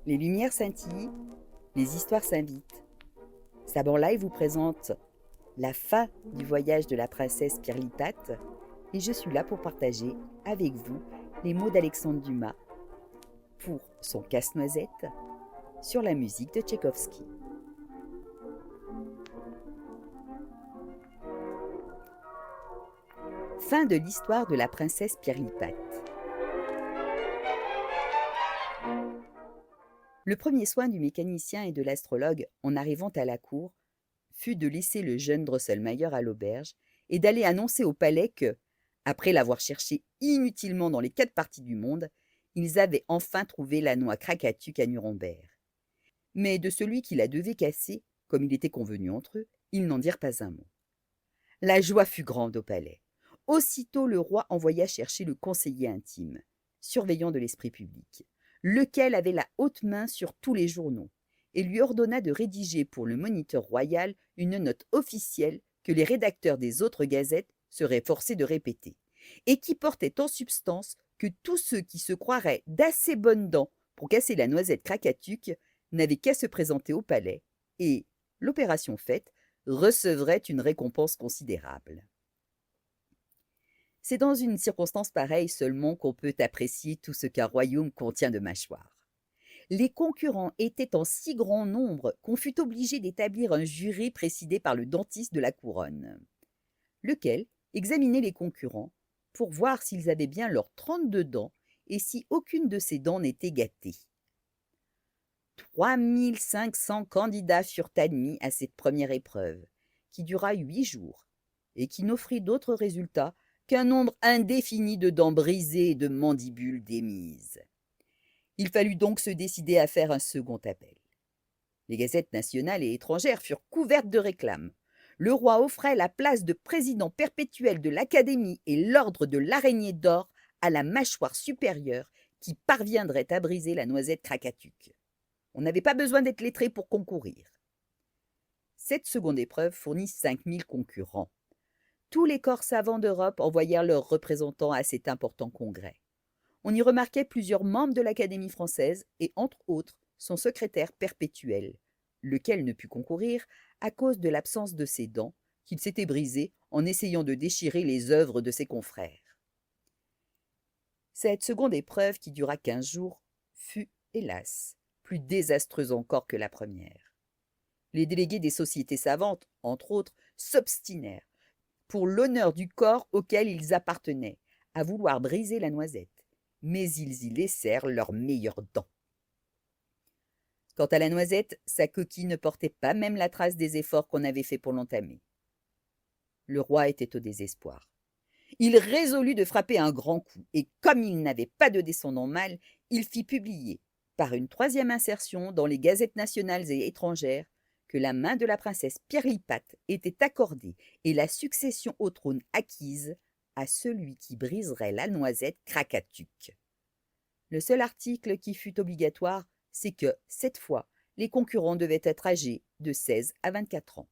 Les lumières scintillent, les histoires s'invitent. Saban Live vous présente la fin du voyage de la princesse Pirlipat et je suis là pour partager avec vous les mots d'Alexandre Dumas pour son Casse-Noisette sur la musique de Tchaïkovski. Fin de l'histoire de la princesse Pirlipat. Le premier soin du mécanicien et de l'astrologue en arrivant à la cour fut de laisser le jeune Drosselmayer à l'auberge et d'aller annoncer au palais que, après l'avoir cherché inutilement dans les 4 parties du monde, ils avaient enfin trouvé la noix Krakatuk à Nuremberg. Mais de celui qui la devait casser, comme il était convenu entre eux, ils n'en dirent pas un mot. La joie fut grande au palais. Aussitôt le roi envoya chercher le conseiller intime, surveillant de l'esprit public, lequel avait la haute main sur tous les journaux, et lui ordonna de rédiger pour le Moniteur royal une note officielle que les rédacteurs des autres gazettes seraient forcés de répéter, et qui portait en substance que tous ceux qui se croiraient d'assez bonnes dents pour casser la noisette Krakatuk n'avaient qu'à se présenter au palais, et, l'opération faite, recevraient une récompense considérable. C'est dans une circonstance pareille seulement qu'on peut apprécier tout ce qu'un royaume contient de mâchoires. Les concurrents étaient en si grand nombre qu'on fut obligé d'établir un jury présidé par le dentiste de la couronne, lequel examinait les concurrents pour voir s'ils avaient bien leurs 32 dents et si aucune de ces dents n'était gâtée. 3500 candidats furent admis à cette première épreuve, qui dura 8 jours, et qui n'offrit d'autres résultats qu'un nombre indéfini de dents brisées et de mandibules démises. Il fallut donc se décider à faire un second appel. Les gazettes nationales et étrangères furent couvertes de réclames. Le roi offrait la place de président perpétuel de l'Académie et l'ordre de l'araignée d'or à la mâchoire supérieure qui parviendrait à briser la noisette Krakatuk. On n'avait pas besoin d'être lettré pour concourir. Cette seconde épreuve fournit 5000 concurrents. Tous les corps savants d'Europe envoyèrent leurs représentants à cet important congrès. On y remarquait plusieurs membres de l'Académie française et, entre autres, son secrétaire perpétuel, lequel ne put concourir à cause de l'absence de ses dents, qu'il s'était brisées en essayant de déchirer les œuvres de ses confrères. Cette seconde épreuve, qui dura 15 jours, fut, hélas, plus désastreuse encore que la première. Les délégués des sociétés savantes, entre autres, s'obstinèrent, pour l'honneur du corps auquel ils appartenaient, à vouloir briser la noisette, mais ils y laissèrent leurs meilleures dents. Quant à la noisette, sa coquille ne portait pas même la trace des efforts qu'on avait faits pour l'entamer. Le roi était au désespoir. Il résolut de frapper un grand coup, et comme il n'avait pas de descendant mâle, il fit publier, par une 3e insertion dans les gazettes nationales et étrangères, que la main de la princesse Pirlipat était accordée et la succession au trône acquise à celui qui briserait la noisette Krakatuk. Le seul article qui fut obligatoire, c'est que, cette fois, les concurrents devaient être âgés de 16 à 24 ans.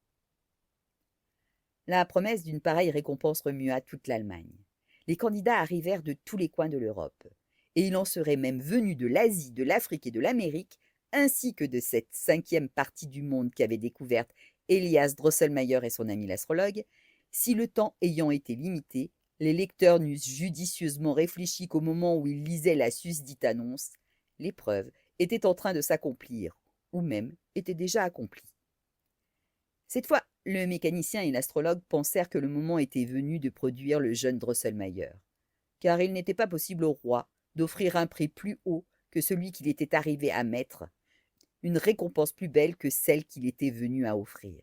La promesse d'une pareille récompense remua toute l'Allemagne. Les candidats arrivèrent de tous les coins de l'Europe, et il en serait même venu de l'Asie, de l'Afrique et de l'Amérique, ainsi que de cette 5e partie du monde qu'avaient découverte Elias Drosselmayer et son ami l'astrologue, si le temps ayant été limité, les lecteurs n'eussent judicieusement réfléchi qu'au moment où ils lisaient la susdite annonce, l'épreuve était en train de s'accomplir, ou même était déjà accomplie. Cette fois, le mécanicien et l'astrologue pensèrent que le moment était venu de produire le jeune Drosselmayer, car il n'était pas possible au roi d'offrir un prix plus haut que celui qu'il était arrivé à mettre, une récompense plus belle que celle qu'il était venu à offrir.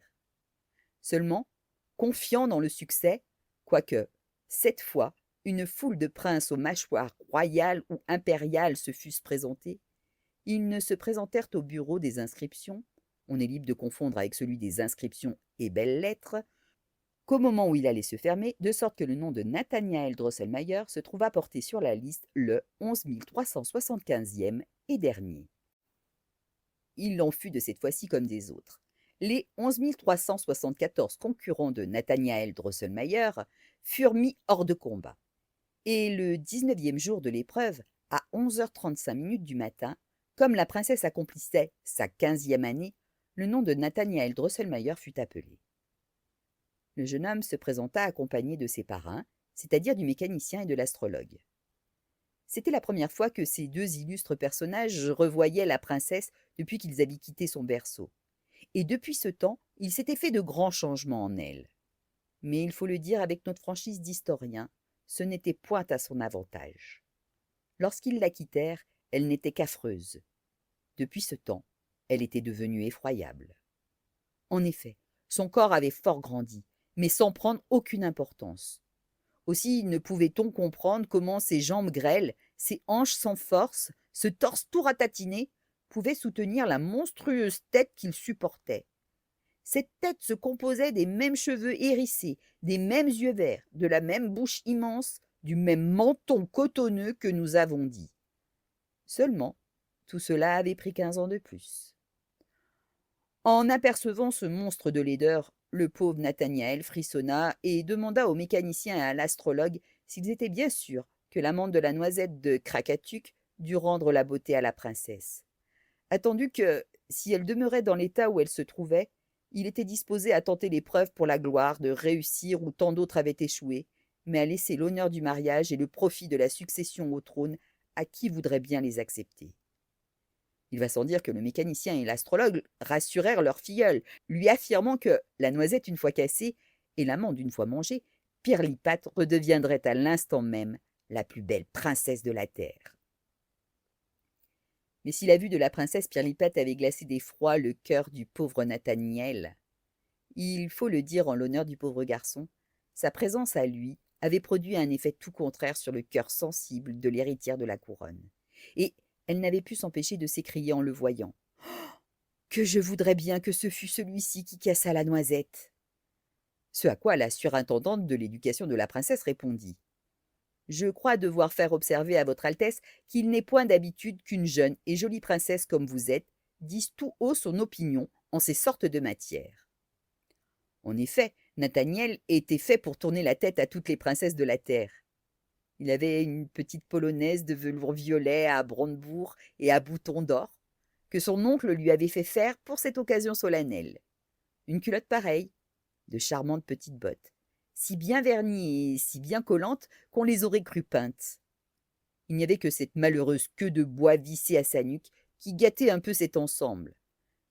Seulement, confiant dans le succès, quoique, cette fois, une foule de princes aux mâchoires royales ou impériales se fussent présentés, ils ne se présentèrent au bureau des inscriptions, on est libre de confondre avec celui des inscriptions et belles-lettres, qu'au moment où il allait se fermer, de sorte que le nom de Nathanaël Drosselmayer se trouva porté sur la liste le 11 375e et dernier. Il en fut de cette fois-ci comme des autres. Les 11 374 concurrents de Nathanaël Drosselmayer furent mis hors de combat. Et le 19e jour de l'épreuve, à 11h35 du matin, Comme la princesse accomplissait sa 15e année, le nom de Nathaniel Drosselmayer fut appelé. Le jeune homme se présenta accompagné de ses parrains, c'est-à-dire du mécanicien et de l'astrologue. C'était la première fois que ces deux illustres personnages revoyaient la princesse depuis qu'ils avaient quitté son berceau. Et depuis ce temps, il s'était fait de grands changements en elle. Mais il faut le dire avec notre franchise d'historien, ce n'était point à son avantage. Lorsqu'ils la quittèrent, elle n'était qu'affreuse. Depuis ce temps, elle était devenue effroyable. En effet, son corps avait fort grandi, mais sans prendre aucune importance. Aussi ne pouvait-on comprendre comment ses jambes grêles, ses hanches sans force, ce torse tout ratatiné, pouvaient soutenir la monstrueuse tête qu'il supportait. Cette tête se composait des mêmes cheveux hérissés, des mêmes yeux verts, de la même bouche immense, du même menton cotonneux que nous avons dit. Seulement, tout cela avait pris 15 ans de plus. En apercevant ce monstre de laideur, le pauvre Nathaniel frissonna et demanda au mécanicien et à l'astrologue s'ils étaient bien sûrs que l'amande de la noisette de Krakatuk dût rendre la beauté à la princesse. Attendu que, si elle demeurait dans l'état où elle se trouvait, il était disposé à tenter l'épreuve pour la gloire de réussir où tant d'autres avaient échoué, mais à laisser l'honneur du mariage et le profit de la succession au trône à qui voudrait bien les accepter. Il va sans dire que le mécanicien et l'astrologue rassurèrent leur filleule, lui affirmant que, la noisette une fois cassée et l'amande une fois mangée, Pirlipat redeviendrait à l'instant même la plus belle princesse de la terre. Mais si la vue de la princesse Pirlipat avait glacé d'effroi le cœur du pauvre Nathaniel, il faut le dire en l'honneur du pauvre garçon, sa présence à lui avait produit un effet tout contraire sur le cœur sensible de l'héritière de la couronne. Et elle n'avait pu s'empêcher de s'écrier en le voyant. « Que je voudrais bien que ce fût celui-ci qui cassa la noisette !» Ce à quoi la surintendante de l'éducation de la princesse répondit. « Je crois devoir faire observer à votre Altesse qu'il n'est point d'habitude qu'une jeune et jolie princesse comme vous êtes dise tout haut son opinion en ces sortes de matières. » En effet, Nathaniel était fait pour tourner la tête à toutes les princesses de la terre. Il avait une petite polonaise de velours violet à brandebourgs et à boutons d'or, que son oncle lui avait fait faire pour cette occasion solennelle. Une culotte pareille, de charmantes petites bottes, si bien vernies et si bien collantes qu'on les aurait crues peintes. Il n'y avait que cette malheureuse queue de bois vissée à sa nuque qui gâtait un peu cet ensemble.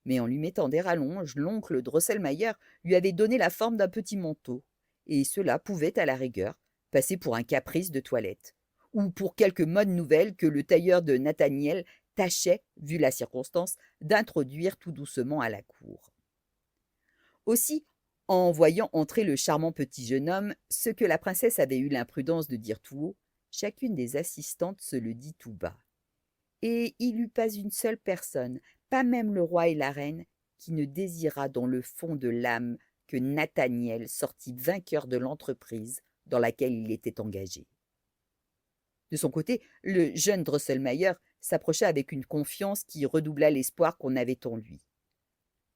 Mais en lui mettant des rallonges, l'oncle Drosselmayer lui avait donné la forme d'un petit manteau, et cela pouvait, à la rigueur, passer pour un caprice de toilette, ou pour quelque mode nouvelle que le tailleur de Nathaniel tâchait, vu la circonstance, d'introduire tout doucement à la cour. Aussi, en voyant entrer le charmant petit jeune homme, ce que la princesse avait eu l'imprudence de dire tout haut, chacune des assistantes se le dit tout bas. Et il n'y eut pas une seule personne, pas même le roi et la reine, qui ne désira dans le fond de l'âme que Nathaniel sortît vainqueur de l'entreprise dans laquelle il était engagé. De son côté, le jeune Drosselmayer s'approcha avec une confiance qui redoubla l'espoir qu'on avait en lui.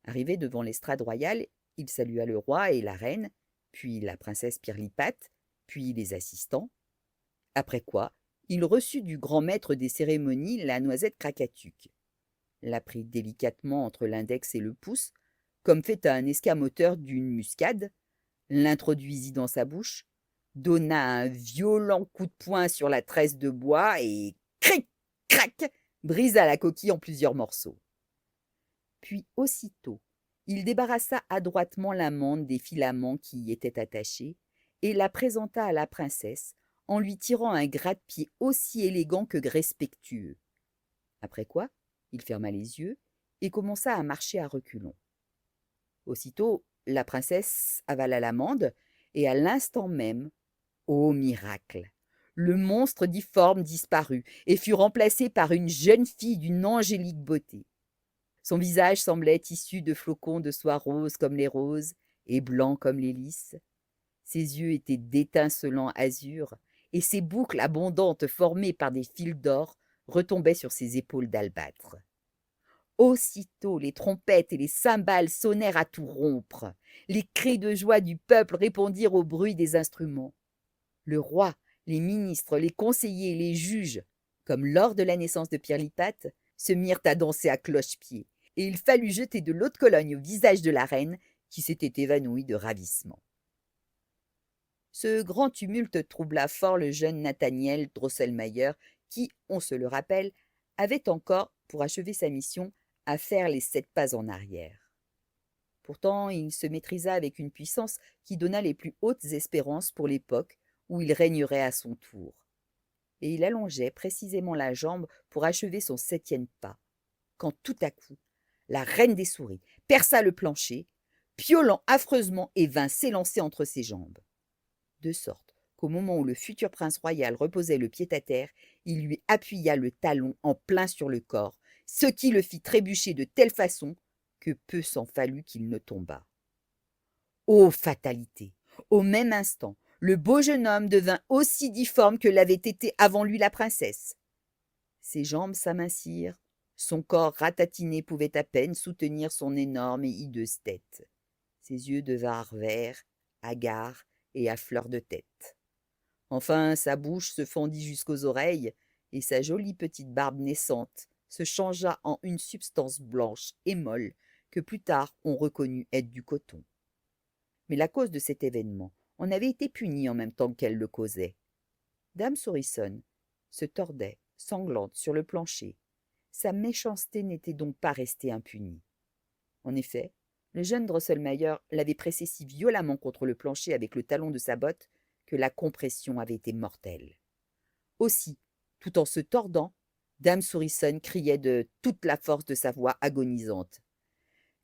Arrivé devant l'estrade royale, il salua le roi et la reine, puis la princesse Pirlipat, puis les assistants. Après quoi, il reçut du grand maître des cérémonies la noisette Krakatuk, la prit délicatement entre l'index et le pouce, comme fait un escamoteur d'une muscade, l'introduisit dans sa bouche, donna un violent coup de poing sur la tresse de bois et cric, crac, brisa la coquille en plusieurs morceaux. Puis aussitôt, il débarrassa adroitement l'amande des filaments qui y étaient attachés et la présenta à la princesse en lui tirant un gratte-pied aussi élégant que respectueux. Après quoi, il ferma les yeux et commença à marcher à reculons. Aussitôt, la princesse avala l'amande et à l'instant même, ô miracle, le monstre difforme disparut et fut remplacé par une jeune fille d'une angélique beauté. Son visage semblait tissu de flocons de soie roses comme les roses et blancs comme les lys. Ses yeux étaient d'étincelants azur et ses boucles abondantes formées par des fils d'or retombaient sur ses épaules d'albâtre. Aussitôt, les trompettes et les cymbales sonnèrent à tout rompre. Les cris de joie du peuple répondirent au bruit des instruments. Le roi, les ministres, les conseillers et les juges, comme lors de la naissance de Pirlipat, se mirent à danser à cloche-pied, et il fallut jeter de l'eau de Cologne au visage de la reine, qui s'était évanouie de ravissement. Ce grand tumulte troubla fort le jeune Nathaniel Drosselmayer, qui, on se le rappelle, avait encore, pour achever sa mission, à faire les 7 pas en arrière. Pourtant, il se maîtrisa avec une puissance qui donna les plus hautes espérances pour l'époque où il régnerait à son tour. Et il allongeait précisément la jambe pour achever son 7e pas, quand tout à coup, la reine des souris perça le plancher, piaulant affreusement et vint s'élancer entre ses jambes. De sorte qu'au moment où le futur prince royal reposait le pied à terre, il lui appuya le talon en plein sur le corps, ce qui le fit trébucher de telle façon que peu s'en fallut qu'il ne tombât. Ô fatalité! Au même instant, le beau jeune homme devint aussi difforme que l'avait été avant lui la princesse. Ses jambes s'amincirent, son corps ratatiné pouvait à peine soutenir son énorme et hideuse tête. Ses yeux devinrent verts, hagards et à fleur de tête. Enfin, sa bouche se fendit jusqu'aux oreilles, et sa jolie petite barbe naissante se changea en une substance blanche et molle que plus tard on reconnut être du coton. Mais la cause de cet événement en avait été punie en même temps qu'elle le causait. Dame Souriçonne se tordait, sanglante, sur le plancher. Sa méchanceté n'était donc pas restée impunie. En effet, le jeune Drosselmayer l'avait pressé si violemment contre le plancher avec le talon de sa botte que la compression avait été mortelle. Aussi, tout en se tordant, Dame Souriçonne criait de toute la force de sa voix agonisante.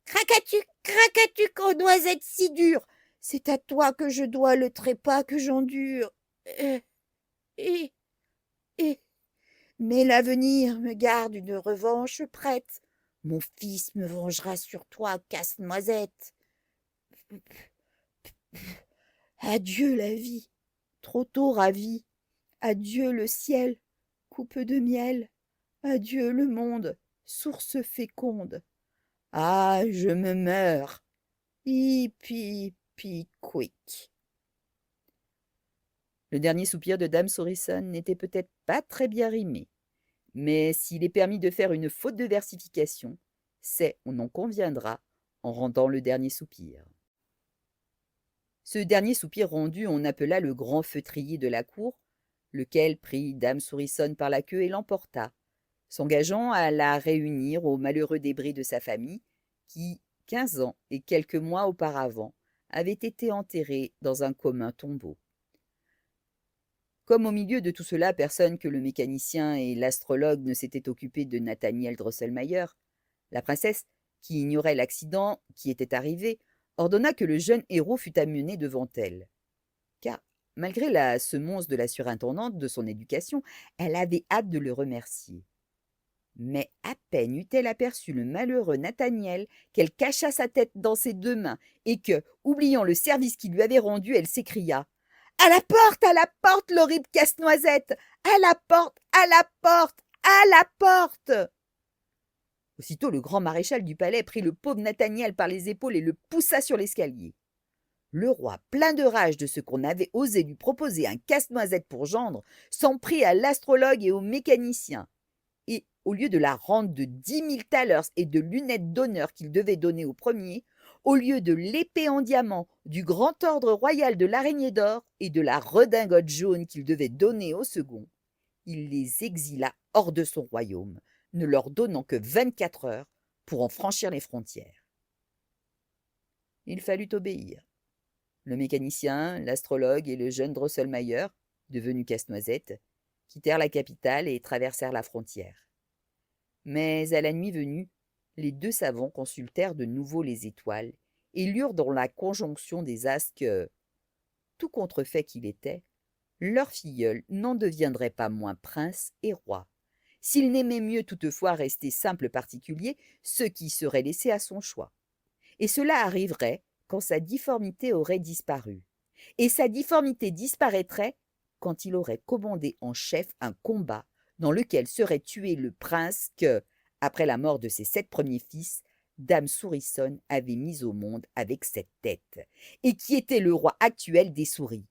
« Craquatuc, ô noisette si dure! C'est à toi que je dois le trépas que j'endure. Et, mais l'avenir me garde une revanche prête. Mon fils me vengera sur toi, Casse-Noisette. Adieu la vie, trop tôt ravie. Adieu le ciel, coupe de miel. Adieu le monde, source féconde. Ah, je me meurs. Quick. Le dernier soupir de Dame Souriçonne n'était peut-être pas très bien rimé, mais s'il est permis de faire une faute de versification, c'est, on en conviendra, en rendant le dernier soupir. Ce dernier soupir rendu, on appela le grand feutrier de la cour, lequel prit Dame Souriçonne par la queue et l'emporta, s'engageant à la réunir aux malheureux débris de sa famille, qui, 15 ans et quelques mois auparavant, avait été enterrée dans un commun tombeau. Comme au milieu de tout cela, personne que le mécanicien et l'astrologue ne s'était occupé de Nathaniel Drosselmayer, la princesse, qui ignorait l'accident qui était arrivé, ordonna que le jeune héros fût amené devant elle. Car, malgré la semonce de la surintendante de son éducation, elle avait hâte de le remercier. Mais à peine eut-elle aperçu le malheureux Nathaniel qu'elle cacha sa tête dans ses 2 mains et que, oubliant le service qu'il lui avait rendu, elle s'écria: « À la porte, l'horrible casse-noisette! À la porte, à la porte, à la porte !» Aussitôt, le grand maréchal du palais prit le pauvre Nathaniel par les épaules et le poussa sur l'escalier. Le roi, plein de rage de ce qu'on avait osé lui proposer un casse-noisette pour gendre, s'en prit à l'astrologue et au mécanicien. Et, au lieu de la rente de 10 000 thalers et de lunettes d'honneur qu'il devait donner au premier, au lieu de l'épée en diamant, du grand ordre royal de l'araignée d'or et de la redingote jaune qu'il devait donner au second, il les exila hors de son royaume, ne leur donnant que 24 heures pour en franchir les frontières. Il fallut obéir. Le mécanicien, l'astrologue et le jeune Drosselmayer, devenu Casse-Noisette, quittèrent la capitale et traversèrent la frontière. Mais à la nuit venue, les 2 savants consultèrent de nouveau les étoiles et lurent dans la conjonction des astres que, tout contrefait qu'il était, leur filleul n'en deviendrait pas moins prince et roi, s'il n'aimait mieux toutefois rester simple particulier, ce qui serait laissé à son choix. Et cela arriverait quand sa difformité aurait disparu. Et sa difformité disparaîtrait quand il aurait commandé en chef un combat dans lequel serait tué le prince que, après la mort de ses 7 premiers fils, Dame Souriçonne avait mis au monde avec cette tête, et qui était le roi actuel des souris.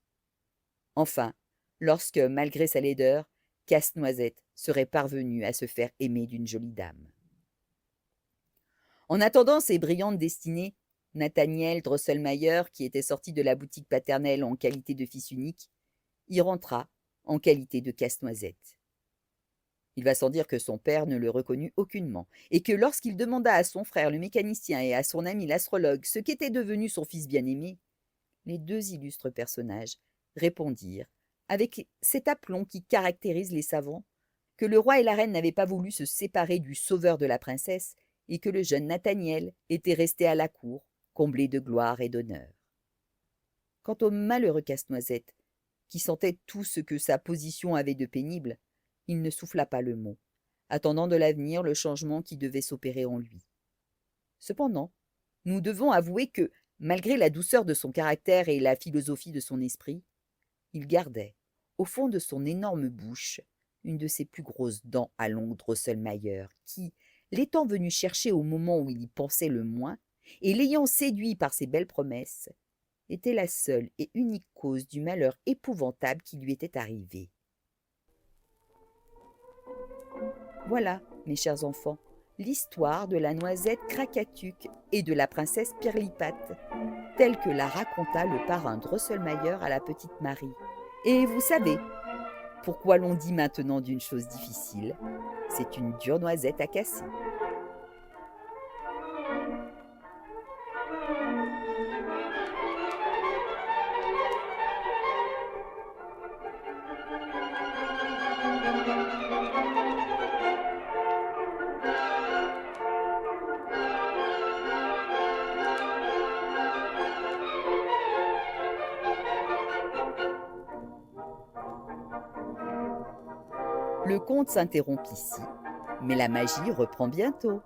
Enfin, lorsque, malgré sa laideur, Casse-Noisette serait parvenu à se faire aimer d'une jolie dame. En attendant ces brillantes destinées, Nathaniel Drosselmayer, qui était sorti de la boutique paternelle en qualité de fils unique, y rentra en qualité de Casse-Noisette. Il va sans dire que son père ne le reconnut aucunement, et que lorsqu'il demanda à son frère le mécanicien et à son ami l'astrologue ce qu'était devenu son fils bien-aimé, les deux illustres personnages répondirent, avec cet aplomb qui caractérise les savants, que le roi et la reine n'avaient pas voulu se séparer du sauveur de la princesse et que le jeune Nathaniel était resté à la cour, comblé de gloire et d'honneur. Quant au malheureux Casse-Noisette, qui sentait tout ce que sa position avait de pénible, il ne souffla pas le mot, attendant de l'avenir le changement qui devait s'opérer en lui. Cependant, nous devons avouer que, malgré la douceur de son caractère et la philosophie de son esprit, il gardait, au fond de son énorme bouche, une de ses plus grosses dents à longue Drosselmayer, qui, l'étant venu chercher au moment où il y pensait le moins, et l'ayant séduit par ses belles promesses, était la seule et unique cause du malheur épouvantable qui lui était arrivé. Voilà, mes chers enfants, l'histoire de la noisette Krakatuk et de la princesse Pirlipate, telle que la raconta le parrain Drosselmayer à la petite Marie. Et vous savez pourquoi l'on dit maintenant d'une chose difficile, c'est une dure noisette à casser. Le conte s'interrompt ici, mais la magie reprend bientôt.